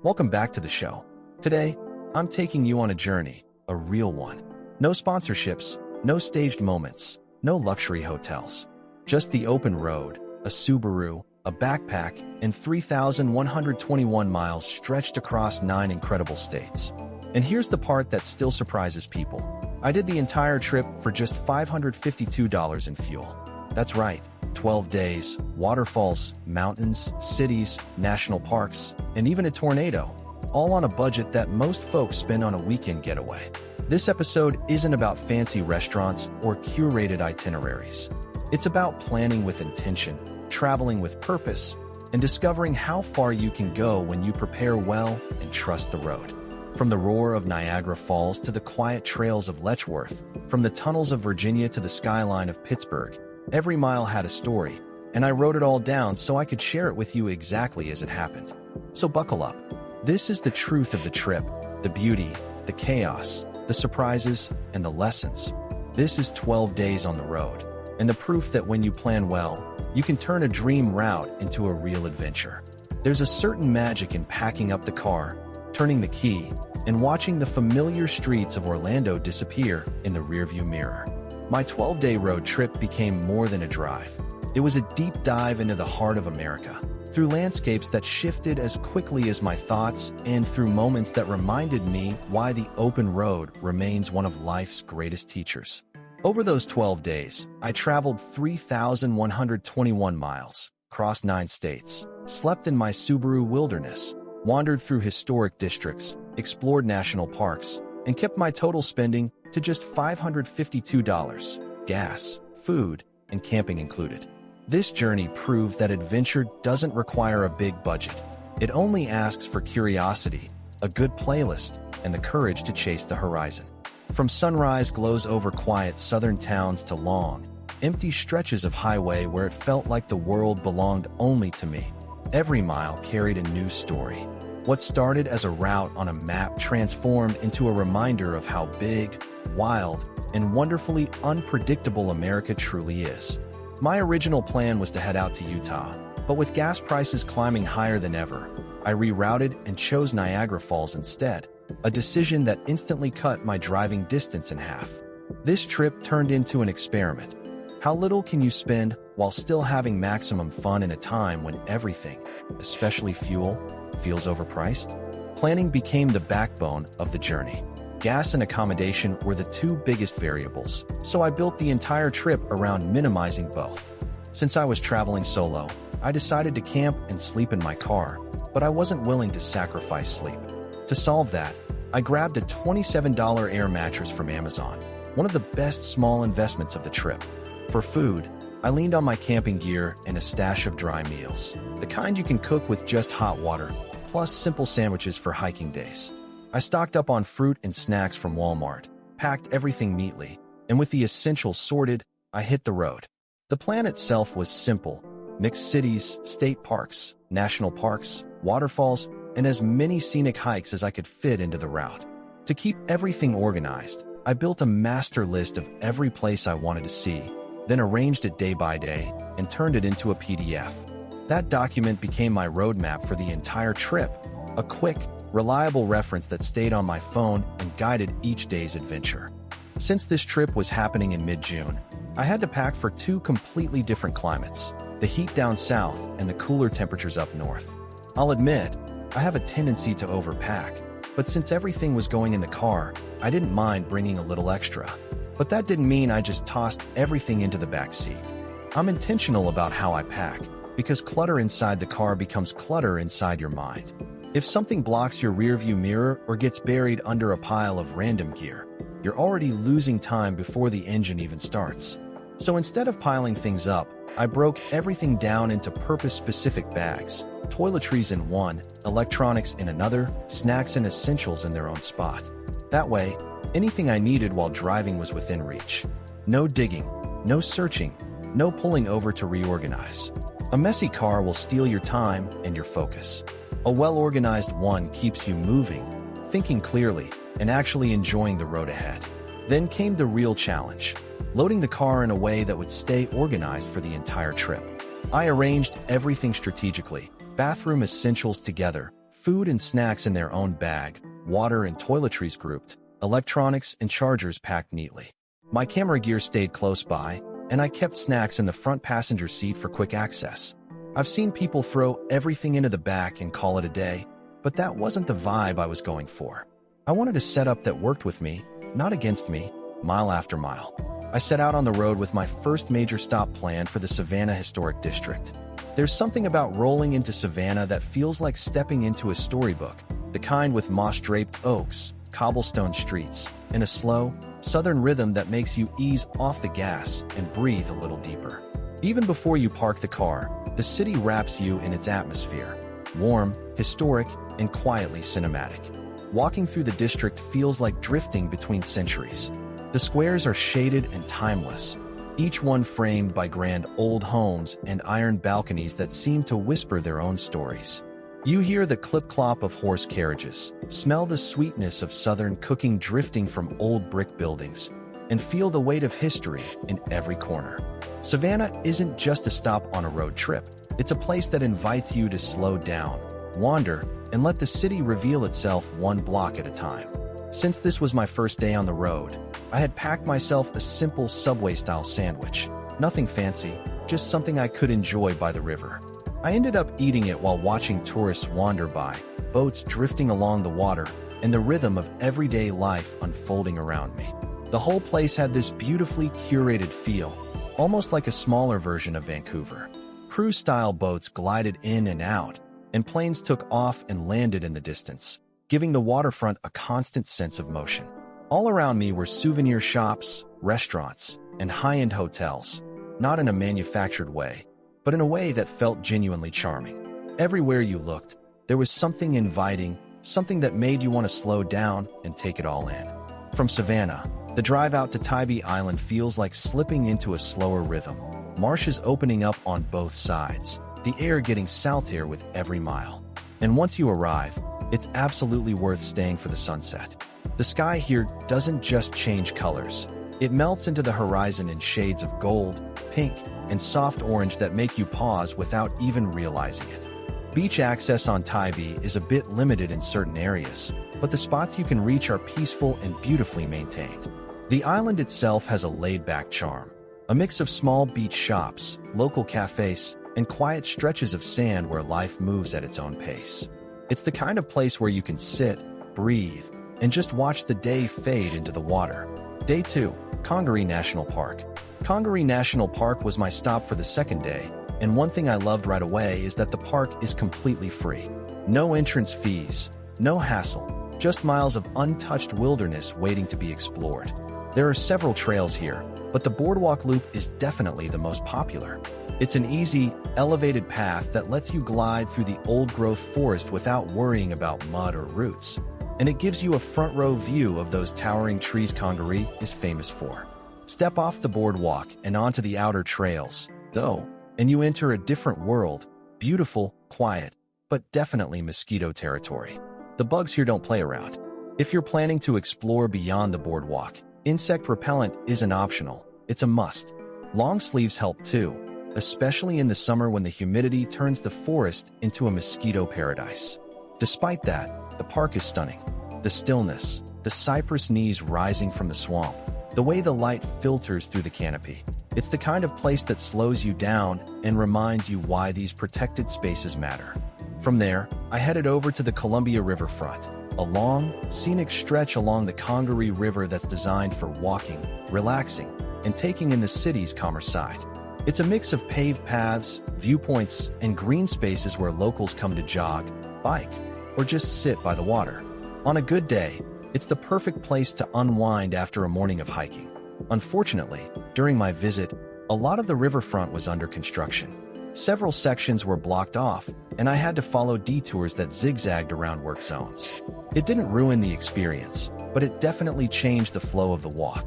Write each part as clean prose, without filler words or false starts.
Welcome back to the show. Today, I'm taking you on a journey, a real one. No sponsorships, no staged moments, no luxury hotels. Just the open road, a Subaru, a backpack, and 3,121 miles stretched across 9 incredible states. And here's the part that still surprises people. I did the entire trip for just $552 in fuel. That's right, 12 days, waterfalls, mountains, cities, national parks, and even a tornado, all on a budget that most folks spend on a weekend getaway. This episode isn't about fancy restaurants or curated itineraries. It's about planning with intention, traveling with purpose, and discovering how far you can go when you prepare well and trust the road. From the roar of Niagara Falls to the quiet trails of Letchworth, from the tunnels of Virginia to the skyline of Pittsburgh, every mile had a story, and I wrote it all down so I could share it with you exactly as it happened. So buckle up. This is the truth of the trip, the beauty, the chaos, the surprises, and the lessons. This is 12 days on the road, and the proof that when you plan well, you can turn a dream route into a real adventure. There's a certain magic in packing up the car, turning the key, and watching the familiar streets of Orlando disappear in the rearview mirror. My 12-day road trip became more than a drive. It was a deep dive into the heart of America, through landscapes that shifted as quickly as my thoughts and through moments that reminded me why the open road remains one of life's greatest teachers. Over those 12 days, I traveled 3,121 miles, crossed 9 states, slept in my Subaru wilderness, wandered through historic districts, explored national parks, and kept my total spending to just $552, gas, food, and camping included. This journey proved that adventure doesn't require a big budget. It only asks for curiosity, a good playlist, and the courage to chase the horizon. From sunrise glows over quiet southern towns to long, empty stretches of highway where it felt like the world belonged only to me, every mile carried a new story. What started as a route on a map transformed into a reminder of how big, wild, and wonderfully unpredictable America truly is. My original plan was to head out to Utah, but with gas prices climbing higher than ever, I rerouted and chose Niagara Falls instead, a decision that instantly cut my driving distance in half. This trip turned into an experiment. How little can you spend while still having maximum fun in a time when everything, especially fuel, feels overpriced? Planning became the backbone of the journey. Gas and accommodation were the two biggest variables, so I built the entire trip around minimizing both. Since I was traveling solo, I decided to camp and sleep in my car, but I wasn't willing to sacrifice sleep. To solve that, I grabbed a $27 air mattress from Amazon, one of the best small investments of the trip. For food, I leaned on my camping gear and a stash of dry meals, the kind you can cook with just hot water, plus simple sandwiches for hiking days. I stocked up on fruit and snacks from Walmart, packed everything neatly, and with the essentials sorted, I hit the road. The plan itself was simple: mixed cities, state parks, national parks, waterfalls, and as many scenic hikes as I could fit into the route. To keep everything organized, I built a master list of every place I wanted to see, then arranged it day by day and turned it into a PDF. That document became my roadmap for the entire trip, a quick, reliable reference that stayed on my phone and guided each day's adventure. Since this trip was happening in mid-June, I had to pack for 2 completely different climates, the heat down south and the cooler temperatures up north. I'll admit, I have a tendency to overpack, but since everything was going in the car, I didn't mind bringing a little extra. But that didn't mean I just tossed everything into the back seat. I'm intentional about how I pack, because clutter inside the car becomes clutter inside your mind. If something blocks your rearview mirror or gets buried under a pile of random gear, you're already losing time before the engine even starts. So instead of piling things up, I broke everything down into purpose-specific bags: toiletries in one, electronics in another, snacks and essentials in their own spot. That way, anything I needed while driving was within reach. No digging, no searching, no pulling over to reorganize. A messy car will steal your time and your focus. A well-organized one keeps you moving, thinking clearly, and actually enjoying the road ahead. Then came the real challenge: loading the car in a way that would stay organized for the entire trip. I arranged everything strategically: bathroom essentials together, food and snacks in their own bag, water and toiletries grouped, electronics and chargers packed neatly. My camera gear stayed close by, and I kept snacks in the front passenger seat for quick access. I've seen people throw everything into the back and call it a day, but that wasn't the vibe I was going for. I wanted a setup that worked with me, not against me, mile after mile. I set out on the road with my first major stop planned for the Savannah Historic District. There's something about rolling into Savannah that feels like stepping into a storybook, the kind with moss-draped oaks, cobblestone streets, and a slow, southern rhythm that makes you ease off the gas and breathe a little deeper. Even before you park the car, the city wraps you in its atmosphere, warm, historic, and quietly cinematic. Walking through the district feels like drifting between centuries. The squares are shaded and timeless, each one framed by grand old homes and iron balconies that seem to whisper their own stories. You hear the clip-clop of horse carriages, smell the sweetness of southern cooking drifting from old brick buildings, and feel the weight of history in every corner. Savannah isn't just a stop on a road trip. It's a place that invites you to slow down, wander, and let the city reveal itself one block at a time. Since this was my first day on the road, I had packed myself a simple Subway-style sandwich. Nothing fancy, just something I could enjoy by the river. I ended up eating it while watching tourists wander by, boats drifting along the water, and the rhythm of everyday life unfolding around me. The whole place had this beautifully curated feel, almost like a smaller version of Vancouver. Cruise-style boats glided in and out, and planes took off and landed in the distance, giving the waterfront a constant sense of motion. All around me were souvenir shops, restaurants, and high-end hotels, not in a manufactured way, but in a way that felt genuinely charming. Everywhere you looked, there was something inviting, something that made you want to slow down and take it all in. From Savannah, the drive out to Tybee Island feels like slipping into a slower rhythm, marshes opening up on both sides, the air getting saltier with every mile. And once you arrive, it's absolutely worth staying for the sunset. The sky here doesn't just change colors. It melts into the horizon in shades of gold, pink, and soft orange that make you pause without even realizing it. Beach access on Tybee is a bit limited in certain areas, but the spots you can reach are peaceful and beautifully maintained. The island itself has a laid-back charm, a mix of small beach shops, local cafes, and quiet stretches of sand where life moves at its own pace. It's the kind of place where you can sit, breathe, and just watch the day fade into the water. Day 2, Congaree National Park. Congaree National Park was my stop for the second day, and one thing I loved right away is that the park is completely free. No entrance fees, no hassle, just miles of untouched wilderness waiting to be explored. There are several trails here, but the boardwalk loop is definitely the most popular. It's an easy, elevated path that lets you glide through the old-growth forest without worrying about mud or roots. And it gives you a front-row view of those towering trees Congaree is famous for. Step off the boardwalk and onto the outer trails, though, and you enter a different world, beautiful, quiet, but definitely mosquito territory. The bugs here don't play around. If you're planning to explore beyond the boardwalk, insect repellent isn't optional, it's a must. Long sleeves help too, especially in the summer when the humidity turns the forest into a mosquito paradise. Despite that, the park is stunning. The stillness, the cypress knees rising from the swamp, the way the light filters through the canopy. It's the kind of place that slows you down and reminds you why these protected spaces matter. From there, I headed over to the Columbia Riverfront, a long, scenic stretch along the Congaree River that's designed for walking, relaxing, and taking in the city's calmer side. It's a mix of paved paths, viewpoints, and green spaces where locals come to jog, bike, or just sit by the water. On a good day, it's the perfect place to unwind after a morning of hiking. Unfortunately, during my visit, a lot of the riverfront was under construction. Several sections were blocked off, and I had to follow detours that zigzagged around work zones. It didn't ruin the experience, but it definitely changed the flow of the walk.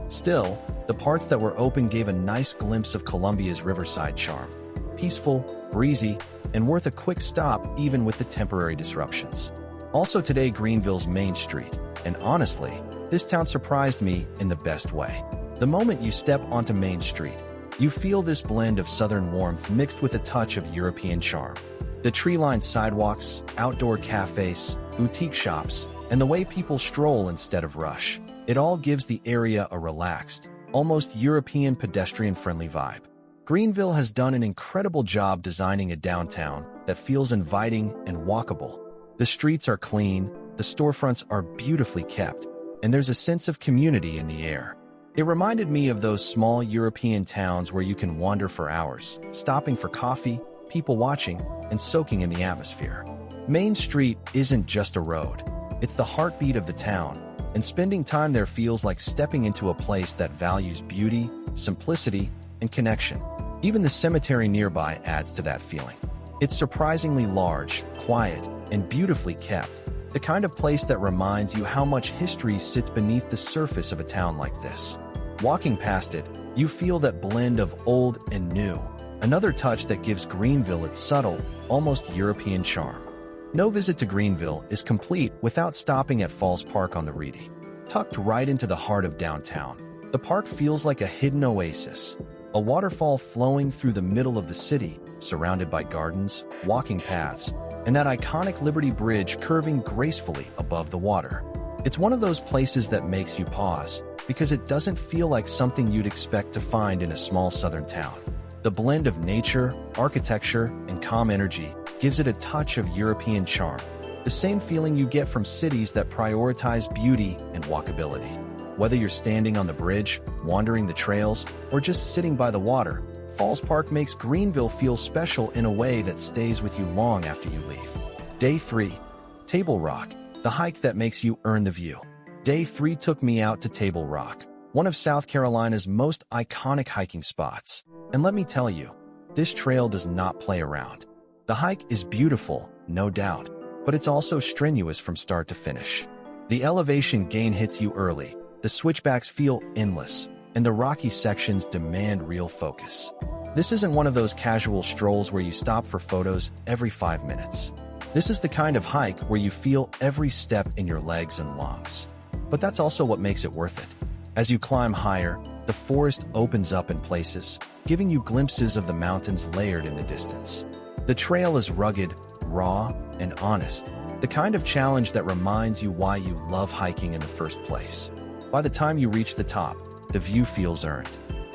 Still, the parts that were open gave a nice glimpse of Columbia's riverside charm. Peaceful, breezy, and worth a quick stop even with the temporary disruptions. Also today, Greenville's Main Street, and honestly, this town surprised me in the best way. The moment you step onto Main Street, you feel this blend of southern warmth mixed with a touch of European charm. The tree-lined sidewalks, outdoor cafes, boutique shops, and the way people stroll instead of rush. It all gives the area a relaxed, almost European pedestrian-friendly vibe. Greenville has done an incredible job designing a downtown that feels inviting and walkable. The streets are clean, the storefronts are beautifully kept, and there's a sense of community in the air. It reminded me of those small European towns where you can wander for hours, stopping for coffee, people watching, and soaking in the atmosphere. Main Street isn't just a road. It's the heartbeat of the town, and spending time there feels like stepping into a place that values beauty, simplicity, and connection. Even the cemetery nearby adds to that feeling. It's surprisingly large, quiet, and beautifully kept, the kind of place that reminds you how much history sits beneath the surface of a town like this. Walking past it, you feel that blend of old and new, another touch that gives Greenville its subtle, almost European charm. No visit to Greenville is complete without stopping at Falls Park on the Reedy. Tucked right into the heart of downtown, the park feels like a hidden oasis, a waterfall flowing through the middle of the city, surrounded by gardens, walking paths, and that iconic Liberty Bridge curving gracefully above the water. It's one of those places that makes you pause, because it doesn't feel like something you'd expect to find in a small southern town. The blend of nature, architecture, and calm energy gives it a touch of European charm, the same feeling you get from cities that prioritize beauty and walkability. Whether you're standing on the bridge, wandering the trails, or just sitting by the water, Falls Park makes Greenville feel special in a way that stays with you long after you leave. Day 3. Table Rock, the hike that makes you earn the view. Day 3 took me out to Table Rock, one of South Carolina's most iconic hiking spots. And let me tell you, this trail does not play around. The hike is beautiful, no doubt, but it's also strenuous from start to finish. The elevation gain hits you early, the switchbacks feel endless, and the rocky sections demand real focus. This isn't one of those casual strolls where you stop for photos every 5 minutes. This is the kind of hike where you feel every step in your legs and lungs. But that's also what makes it worth it. As you climb higher, the forest opens up in places, giving you glimpses of the mountains layered in the distance. The trail is rugged, raw, and honest, the kind of challenge that reminds you why you love hiking in the first place. By the time you reach the top, the view feels earned.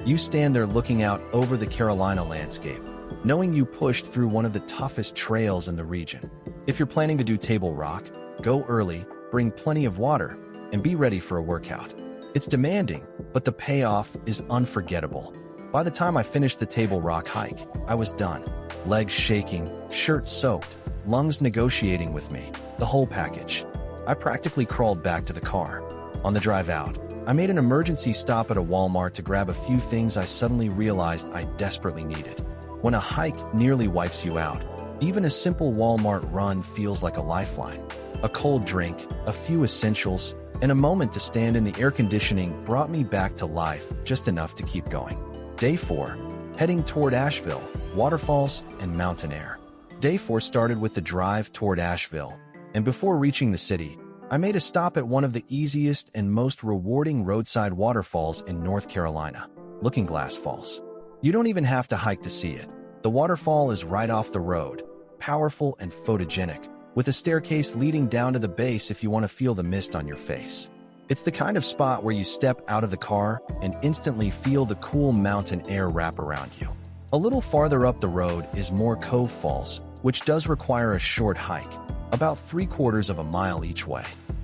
You stand there looking out over the Carolina landscape, knowing you pushed through one of the toughest trails in the region. If you're planning to do Table Rock, go early, bring plenty of water, and be ready for a workout. It's demanding, but the payoff is unforgettable. By the time I finished the Table Rock hike, I was done. Legs shaking, shirt soaked, lungs negotiating with me, the whole package. I practically crawled back to the car. On the drive out, I made an emergency stop at a Walmart to grab a few things I suddenly realized I desperately needed. When a hike nearly wipes you out, even a simple Walmart run feels like a lifeline. A cold drink, a few essentials, and a moment to stand in the air conditioning brought me back to life just enough to keep going. Day 4, heading toward Asheville, waterfalls, and mountain air. Day 4 started with the drive toward Asheville, and before reaching the city, I made a stop at one of the easiest and most rewarding roadside waterfalls in North Carolina, Looking Glass Falls. You don't even have to hike to see it. The waterfall is right off the road, powerful and photogenic, with a staircase leading down to the base if you want to feel the mist on your face. It's the kind of spot where you step out of the car and instantly feel the cool mountain air wrap around you. A little farther up the road is Moore Cove Falls, which does require a short hike, about 3/4 of a mile each way.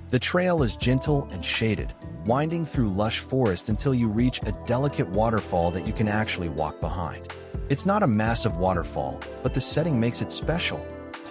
The trail is gentle and shaded, winding through lush forest until you reach a delicate waterfall that you can actually walk behind. It's not a massive waterfall, but the setting makes it special,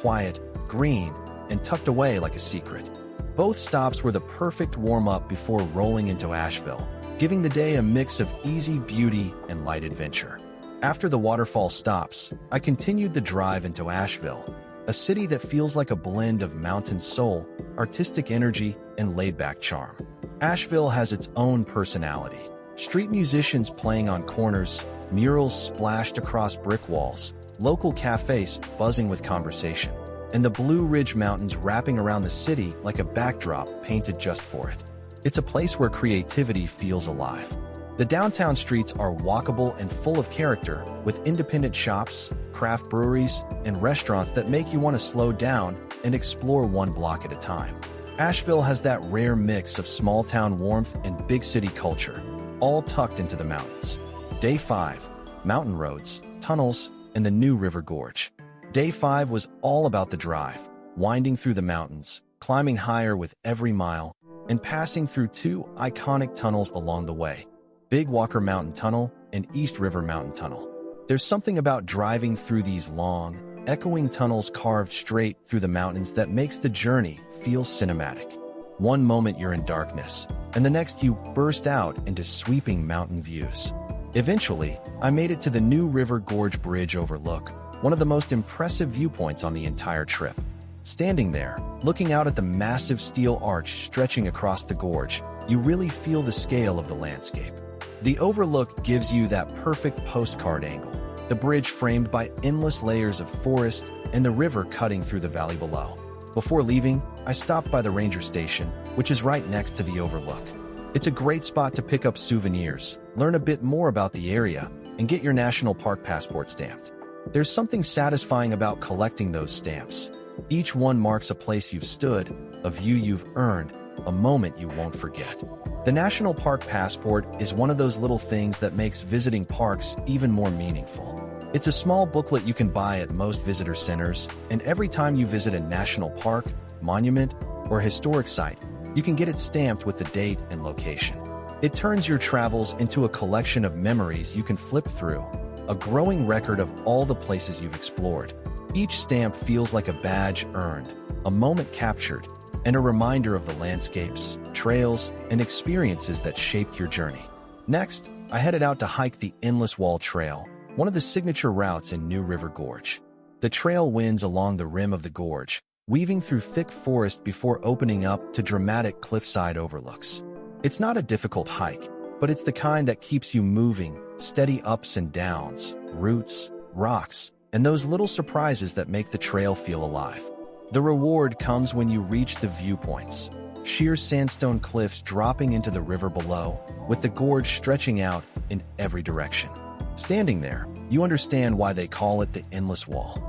quiet, green, and tucked away like a secret. Both stops were the perfect warm-up before rolling into Asheville, giving the day a mix of easy beauty and light adventure. After the waterfall stops, I continued the drive into Asheville, a city that feels like a blend of mountain soul, artistic energy, and laid-back charm. Asheville has its own personality. Street musicians playing on corners, murals splashed across brick walls, local cafes buzzing with conversation, and the Blue Ridge Mountains wrapping around the city like a backdrop painted just for it. It's a place where creativity feels alive. The downtown streets are walkable and full of character, with independent shops, craft breweries and restaurants that make you want to slow down and explore one block at a time. Asheville has that rare mix of small-town warmth and big city culture, all tucked into the mountains. Day 5. Mountain roads, tunnels, and the New River Gorge. Day 5 was all about the drive, winding through the mountains, climbing higher with every mile, and passing through two iconic tunnels along the way, Big Walker Mountain Tunnel and East River Mountain Tunnel. There's something about driving through these long, echoing tunnels carved straight through the mountains that makes the journey feel cinematic. One moment you're in darkness, and the next you burst out into sweeping mountain views. Eventually, I made it to the New River Gorge Bridge overlook, one of the most impressive viewpoints on the entire trip. Standing there, looking out at the massive steel arch stretching across the gorge, you really feel the scale of the landscape. The overlook gives you that perfect postcard angle, the bridge framed by endless layers of forest and the river cutting through the valley below. Before leaving, I stopped by the ranger station, which is right next to the overlook. It's a great spot to pick up souvenirs, learn a bit more about the area, and get your national park passport stamped. There's something satisfying about collecting those stamps. Each one marks a place you've stood, a view you've earned, a moment you won't forget. The National Park Passport is one of those little things that makes visiting parks even more meaningful. It's a small booklet you can buy at most visitor centers, and every time you visit a national park, monument, or historic site, you can get it stamped with the date and location. It turns your travels into a collection of memories you can flip through, a growing record of all the places you've explored. Each stamp feels like a badge earned, a moment captured, and a reminder of the landscapes, trails, and experiences that shaped your journey. Next, I headed out to hike the Endless Wall Trail, one of the signature routes in New River Gorge. The trail winds along the rim of the gorge, weaving through thick forest before opening up to dramatic cliffside overlooks. It's not a difficult hike, but it's the kind that keeps you moving, steady ups and downs, roots, rocks, and those little surprises that make the trail feel alive. The reward comes when you reach the viewpoints, sheer sandstone cliffs dropping into the river below, with the gorge stretching out in every direction. Standing there, you understand why they call it the Endless Wall.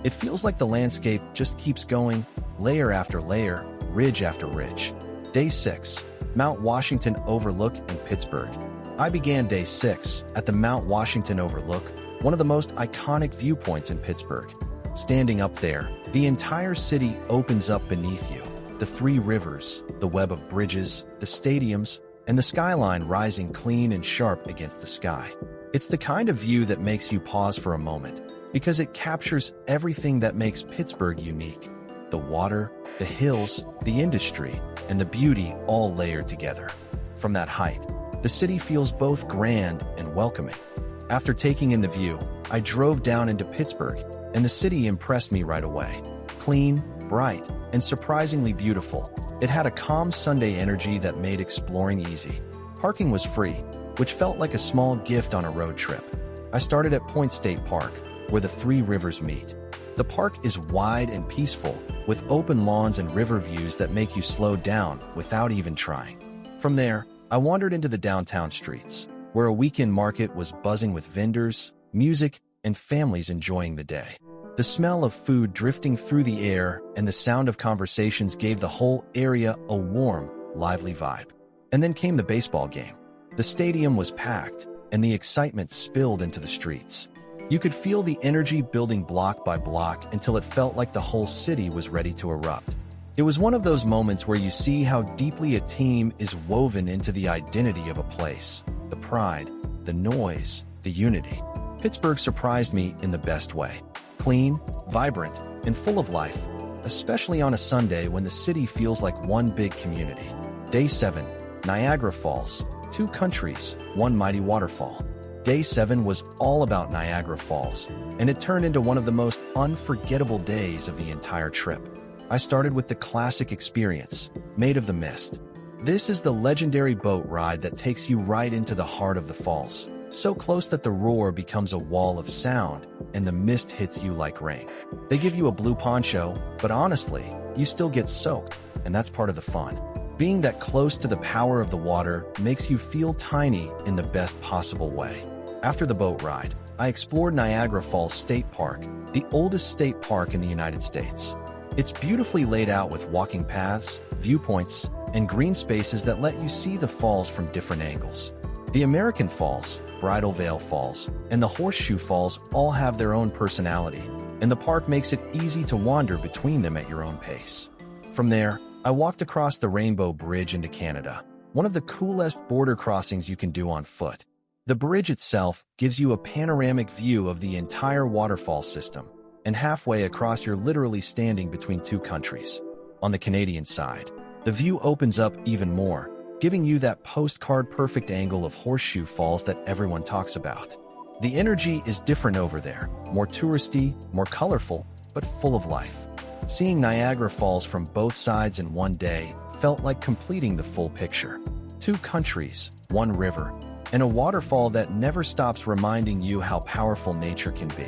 It feels like the landscape just keeps going, layer after layer, ridge after ridge. Day 6. Mount Washington Overlook in Pittsburgh. I began Day 6 at the Mount Washington Overlook, one of the most iconic viewpoints in Pittsburgh. Standing up there, the entire city opens up beneath you. The three rivers, the web of bridges, the stadiums, and the skyline rising clean and sharp against the sky. It's the kind of view that makes you pause for a moment, because it captures everything that makes Pittsburgh unique. The water, the hills, the industry, and the beauty all layered together. From that height, the city feels both grand and welcoming. After taking in the view, I drove down into Pittsburgh, and the city impressed me right away. Clean, bright, and surprisingly beautiful, it had a calm Sunday energy that made exploring easy. Parking was free, which felt like a small gift on a road trip. I started at Point State Park, where the three rivers meet. The park is wide and peaceful, with open lawns and river views that make you slow down without even trying. From there, I wandered into the downtown streets, where a weekend market was buzzing with vendors, music, and families enjoying the day. The smell of food drifting through the air and the sound of conversations gave the whole area a warm, lively vibe. And then came the baseball game. The stadium was packed, and the excitement spilled into the streets. You could feel the energy building block by block until it felt like the whole city was ready to erupt. It was one of those moments where you see how deeply a team is woven into the identity of a place. The pride, the noise, the unity. Pittsburgh surprised me in the best way. Clean, vibrant, and full of life, especially on a Sunday when the city feels like one big community. Day 7. Niagara Falls. 2 countries, one mighty waterfall. Day 7 was all about Niagara Falls, and it turned into one of the most unforgettable days of the entire trip. I started with the classic experience, Made of the Mist. This is the legendary boat ride that takes you right into the heart of the falls, so close that the roar becomes a wall of sound and the mist hits you like rain. They give you a blue poncho, but honestly, you still get soaked, and that's part of the fun. Being that close to the power of the water makes you feel tiny in the best possible way. After the boat ride, I explored Niagara Falls State Park, the oldest state park in the United States. It's beautifully laid out with walking paths, viewpoints, and green spaces that let you see the falls from different angles. The American Falls, Bridal Veil Falls, and the Horseshoe Falls all have their own personality, and the park makes it easy to wander between them at your own pace. From there, I walked across the Rainbow Bridge into Canada, one of the coolest border crossings you can do on foot. The bridge itself gives you a panoramic view of the entire waterfall system, and halfway across you're literally standing between two countries. On the Canadian side, the view opens up even more, giving you that postcard-perfect angle of Horseshoe Falls that everyone talks about. The energy is different over there, more touristy, more colorful, but full of life. Seeing Niagara Falls from both sides in one day felt like completing the full picture. Two countries, one river, and a waterfall that never stops reminding you how powerful nature can be.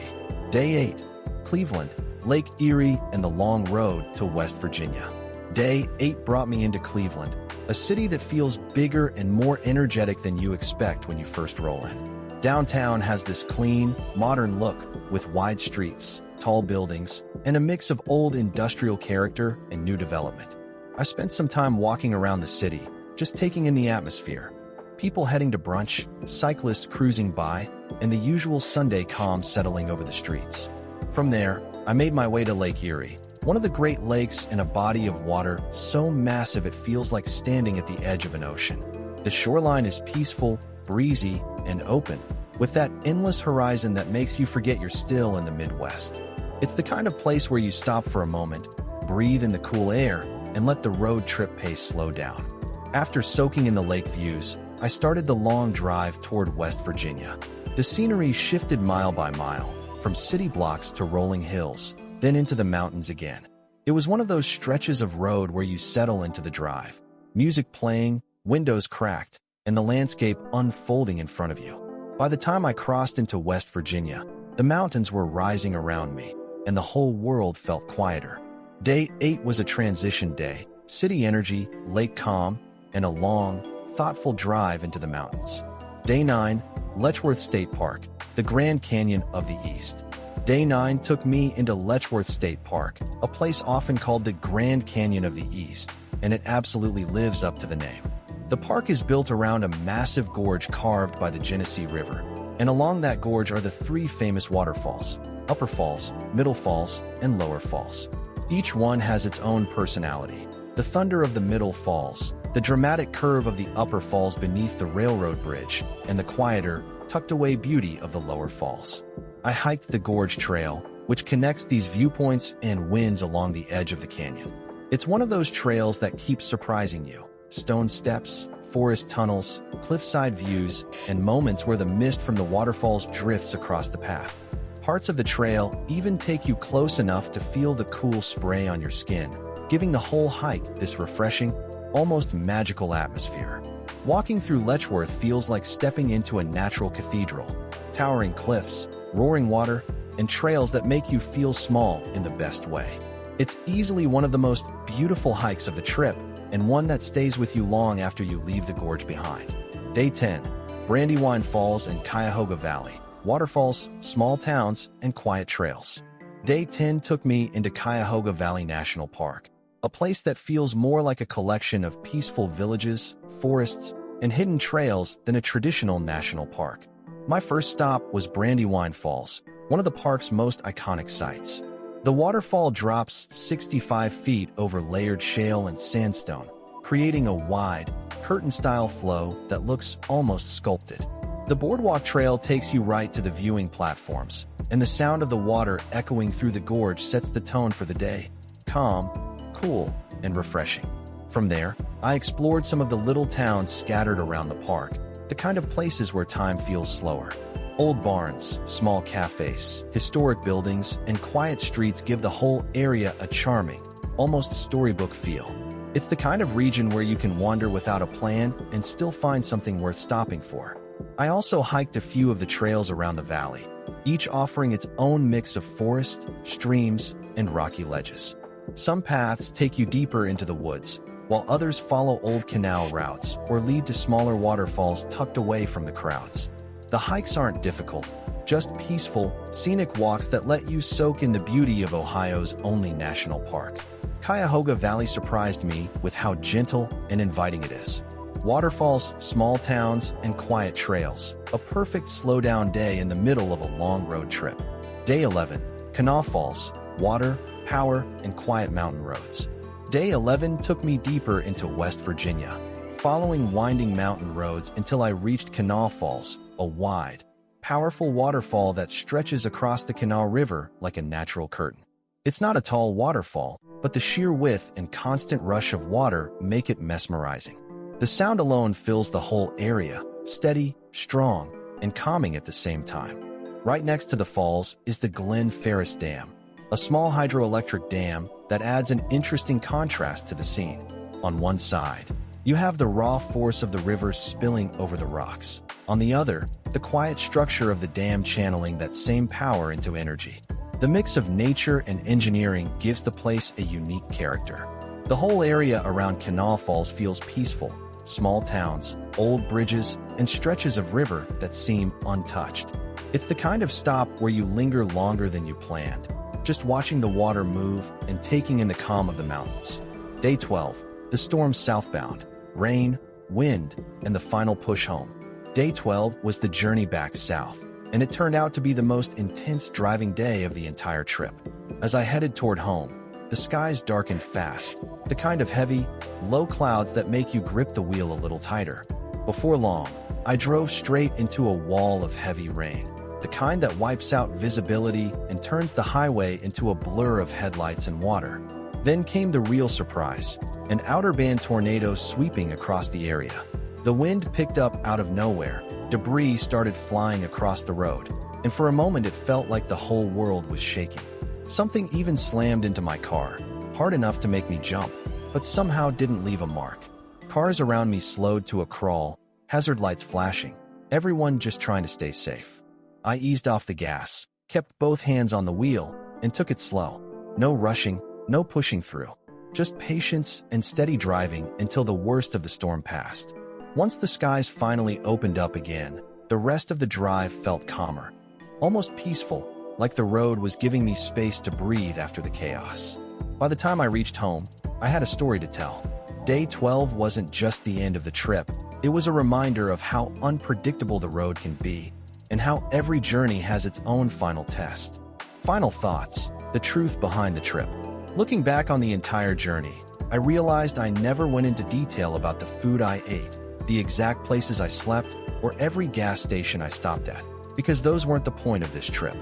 Day 8. Cleveland, Lake Erie, and the long road to West Virginia. Day 8 brought me into Cleveland, a city that feels bigger and more energetic than you expect when you first roll in. Downtown has this clean, modern look with wide streets, tall buildings, and a mix of old industrial character and new development. I spent some time walking around the city, just taking in the atmosphere. People heading to brunch, cyclists cruising by, and the usual Sunday calm settling over the streets. From there, I made my way to Lake Erie, one of the Great Lakes in a body of water so massive it feels like standing at the edge of an ocean. The shoreline is peaceful, breezy, and open, with that endless horizon that makes you forget you're still in the Midwest. It's the kind of place where you stop for a moment, breathe in the cool air, and let the road trip pace slow down. After soaking in the lake views, I started the long drive toward West Virginia. The scenery shifted mile by mile, from city blocks to rolling hills, then into the mountains again. It was one of those stretches of road where you settle into the drive, music playing, windows cracked, and the landscape unfolding in front of you. By the time I crossed into West Virginia, the mountains were rising around me, and the whole world felt quieter. Day 8 was a transition day, city energy, lake calm, and a long, thoughtful drive into the mountains. Day 9, Letchworth State Park, the Grand Canyon of the East. Day 9 took me into Letchworth State Park, a place often called the Grand Canyon of the East, and it absolutely lives up to the name. The park is built around a massive gorge carved by the Genesee River, and along that gorge are the three famous waterfalls: Upper Falls, Middle Falls, and Lower Falls. Each one has its own personality. The thunder of the Middle Falls, the dramatic curve of the Upper Falls beneath the railroad bridge, and the quieter, tucked-away beauty of the Lower Falls. I hiked the Gorge Trail, which connects these viewpoints and winds along the edge of the canyon. It's one of those trails that keeps surprising you. Stone steps, forest tunnels, cliffside views, and moments where the mist from the waterfalls drifts across the path. Parts of the trail even take you close enough to feel the cool spray on your skin, giving the whole hike this refreshing, almost magical atmosphere. Walking through Letchworth feels like stepping into a natural cathedral, towering cliffs, roaring water, and trails that make you feel small in the best way. It's easily one of the most beautiful hikes of the trip, and one that stays with you long after you leave the gorge behind. Day 10, Brandywine Falls and Cuyahoga Valley, waterfalls, small towns, and quiet trails. Day 10 took me into Cuyahoga Valley National Park, a place that feels more like a collection of peaceful villages, forests, and hidden trails than a traditional national park. My first stop was Brandywine Falls, one of the park's most iconic sites. The waterfall drops 65 feet over layered shale and sandstone, creating a wide, curtain-style flow that looks almost sculpted. The boardwalk trail takes you right to the viewing platforms, and the sound of the water echoing through the gorge sets the tone for the day. Calm, cool, and refreshing. From there, I explored some of the little towns scattered around the park, the kind of places where time feels slower. Old barns, small cafes, historic buildings, and quiet streets give the whole area a charming, almost storybook feel. It's the kind of region where you can wander without a plan and still find something worth stopping for. I also hiked a few of the trails around the valley, each offering its own mix of forest, streams, and rocky ledges. Some paths take you deeper into the woods, while others follow old canal routes or lead to smaller waterfalls tucked away from the crowds. The hikes aren't difficult, just peaceful, scenic walks that let you soak in the beauty of Ohio's only national park. Cuyahoga Valley surprised me with how gentle and inviting it is. Waterfalls, small towns, and quiet trails. A perfect slow-down day in the middle of a long road trip. Day 11. Niagara Falls. Water, power, and quiet mountain roads. Day 11 took me deeper into West Virginia, following winding mountain roads until I reached Niagara Falls, a wide, powerful waterfall that stretches across the Kanawha River like a natural curtain. It's not a tall waterfall, but the sheer width and constant rush of water make it mesmerizing. The sound alone fills the whole area, steady, strong, and calming at the same time. Right next to the falls is the Glen Ferris Dam, a small hydroelectric dam that adds an interesting contrast to the scene. On one side, you have the raw force of the river spilling over the rocks. On the other, the quiet structure of the dam channeling that same power into energy. The mix of nature and engineering gives the place a unique character. The whole area around Niagara Falls feels peaceful. Small towns, old bridges, and stretches of river that seem untouched. It's the kind of stop where you linger longer than you planned, just watching the water move and taking in the calm of the mountains. Day 12. The storm southbound. Rain, wind, and the final push home. Day 12 was the journey back south, and it turned out to be the most intense driving day of the entire trip. As I headed toward home, the skies darkened fast, the kind of heavy, low clouds that make you grip the wheel a little tighter. Before long, I drove straight into a wall of heavy rain, the kind that wipes out visibility and turns the highway into a blur of headlights and water. Then came the real surprise, an outer band tornado sweeping across the area. The wind picked up out of nowhere, debris started flying across the road, and for a moment it felt like the whole world was shaking. Something even slammed into my car, hard enough to make me jump, but somehow didn't leave a mark. Cars around me slowed to a crawl, hazard lights flashing, everyone just trying to stay safe. I eased off the gas, kept both hands on the wheel, and took it slow. No rushing, no pushing through. Just patience and steady driving until the worst of the storm passed. Once the skies finally opened up again, the rest of the drive felt calmer, almost peaceful, like the road was giving me space to breathe after the chaos. By the time I reached home, I had a story to tell. Day 12 wasn't just the end of the trip, it was a reminder of how unpredictable the road can be, and how every journey has its own final test. Final thoughts, the truth behind the trip. Looking back on the entire journey, I realized I never went into detail about the food I ate, the exact places I slept, or every gas station I stopped at, because those weren't the point of this trip.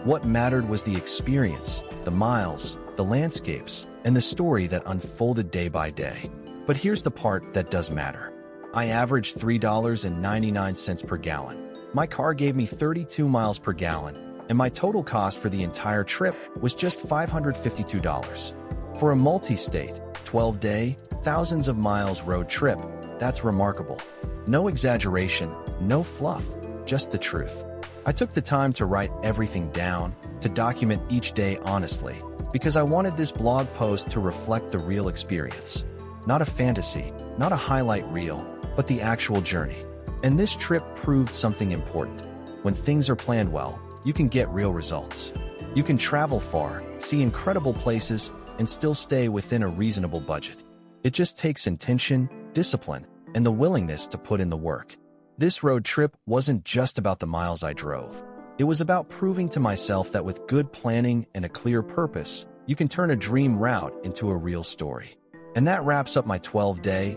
What mattered was the experience, the miles, the landscapes, and the story that unfolded day by day. But here's the part that does matter. I averaged $3.99 per gallon. My car gave me 32 miles per gallon, and my total cost for the entire trip was just $552. For a multi-state, 12-day, thousands of miles road trip, that's remarkable. No exaggeration, no fluff, just the truth. I took the time to write everything down, to document each day honestly, because I wanted this blog post to reflect the real experience. Not a fantasy, not a highlight reel, but the actual journey. And this trip proved something important. When things are planned well, you can get real results. You can travel far, see incredible places, and still stay within a reasonable budget. It just takes intention, discipline, and the willingness to put in the work. This road trip wasn't just about the miles I drove. It was about proving to myself that with good planning and a clear purpose, you can turn a dream route into a real story. And that wraps up my 12-day,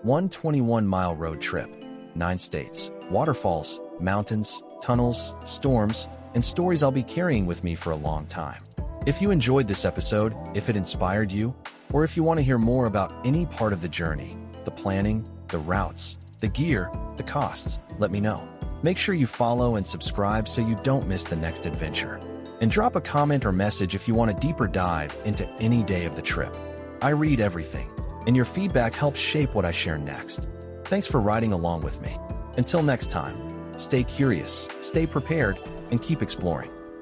121-mile road trip. 9 states, waterfalls, mountains, tunnels, storms, and stories I'll be carrying with me for a long time. If you enjoyed this episode, if it inspired you, or if you want to hear more about any part of the journey, the planning, the routes, the gear, the costs, let me know. Make sure you follow and subscribe so you don't miss the next adventure. And drop a comment or message if you want a deeper dive into any day of the trip. I read everything, and your feedback helps shape what I share next. Thanks for riding along with me. Until next time, stay curious, stay prepared, and keep exploring.